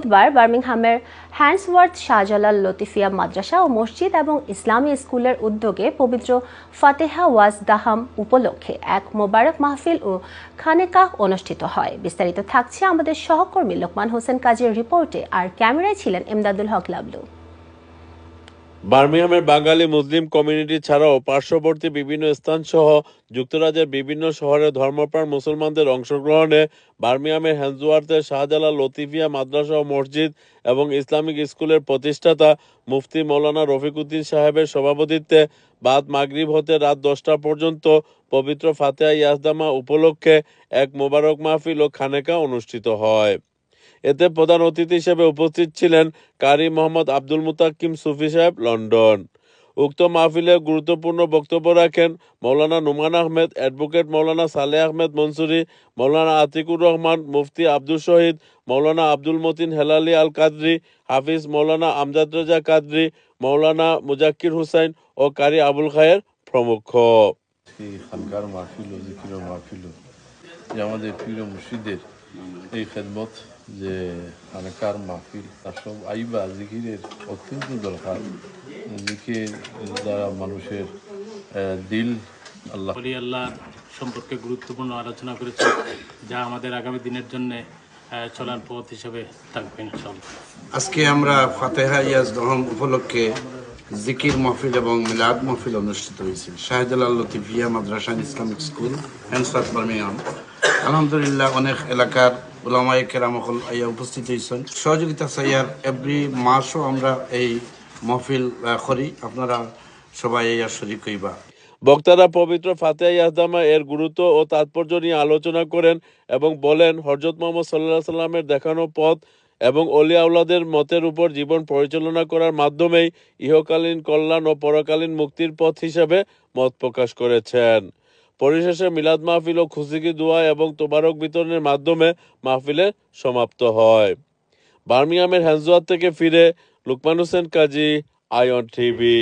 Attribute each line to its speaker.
Speaker 1: বুধবার বার্মিংহামের হ্যান্ডসওয়ার্থ শাহজালাল লতিফিয়া মাদ্রাসা ও মসজিদ এবং ইসলামী স্কুলের উদ্যোগে পবিত্র ফাতেহা ওয়াজ দাহাম উপলক্ষে এক মোবারক মাহফিল ও খানেকাহ অনুষ্ঠিত হয়। বিস্তারিত থাকছে আমাদের সহকর্মী লোকমান হোসেন কাজীর রিপোর্টে, আর ক্যামেরায় ছিলেন এমদাদুল হক লাবলু।
Speaker 2: বার্মিংহামের বাঙালি মুসলিম কমিউনিটি ছাড়াও পার্শ্ববর্তী বিভিন্ন স্থান সহ যুক্তরাজ্যের বিভিন্ন শহরের ধর্মপ্রাণ মুসলমানদের অংশগ্রহণে বার্মিংহামের হ্যান্ডসওয়ার্থের শাহজালাল লতিফিয়া মাদ্রাসা ও মসজিদ এবং ইসলামিক স্কুলের প্রতিষ্ঠাতা মুফতি মৌলানা রফিকুদ্দিন সাহেবের সভাপতিত্বে বাদ মাগরিব হতে রাত 10টা পর্যন্ত পবিত্র ফাতেহা ইয়াজদামা উপলক্ষে এক মোবারক মাহফিল ও খানেকা অনুষ্ঠিত হয়। এতে প্রধান অতিথি হিসেবে উপস্থিত ছিলেন কারি মোহাম্মদ আব্দুল মুতাকিম সুফি সাহেব, লন্ডন। উক্ত মাহফিলে গুরুত্বপূর্ণ বক্তব্য রাখেন মৌলানা নুমান আহমেদ, অ্যাডভোকেট মৌলানা সালেহ আহমেদ মনসুরি, মৌলানা আতিকুর রহমান, মুফতি আব্দুল শহীদ, মৌলানা আব্দুল মতিন হেলালি আল কাদরি, হাফিজ মৌলানা আমজাদ রেজা কাদরি, মৌলানা মুজাক্কির হুসাইন ও কারি আবুল খায়ের প্রমুখ।
Speaker 3: আমাদের প্রিয় মুর্শিদের এই খেদমত যে খানকার মাহফিল তার সব আইবা জিকিরের অত্যন্ত দরকার। জিকির দ্বারা মানুষের দিল আল্লাহ
Speaker 4: সম্পর্কে গুরুত্বপূর্ণ আলোচনা করেছে, যা আমাদের আগামী দিনের জন্য চলার পথ হিসেবে থাকবে ইনশাআল্লাহ।
Speaker 5: আজকে আমরা ফাতেহা ইয়াজদাহাম উপলক্ষে জিকির মাহফিল এবং মিলাদ মাহফিল অনুষ্ঠিত হয়েছে শাহজালাল লতিফিয়া মাদ্রাসা ইসলামিক স্কুল হ্যান্ডসওয়ার্থ বার্মিংহাম। আলহামদুলিল্লাহ, অনেক এলাকার উলামায়ে কেরাম আইয়া উপস্থিত হয়েছেন। সহযোগিতা চাইয়ার এভরি মাসও আমরা এই মাহফিল করি, আপনারা সবাই আইয়া শরীক হইবা।
Speaker 2: বক্তারা পবিত্র ফাতেহা ইয়াজদামা এর গুরুত্ব ও তাৎপর্য নিয়ে আলোচনা করেন এবং বলেন হযরত মুহাম্মদ সাল্লাল্লাহু আলাইহি সাল্লামের দেখানো পথ এবং অলিয়া আওলাদের মতের উপর জীবন পরিচালনা করার মাধ্যমেই ইহকালীন কল্যাণ ও পরকালীন মুক্তির পথ হিসাবে মত প্রকাশ করেছেন। পরিশেষে মিলাদ মাহফিল ও খুশিকি দোয়া এবং তোবারক বিতরণের মাধ্যমে মাহফিলে সমাপ্ত হয়। বার্মিংহামের হ্যান্ডসওয়ার্থ থেকে ফিরে লোকমান হোসেন কাজী, আইঅন টিভি।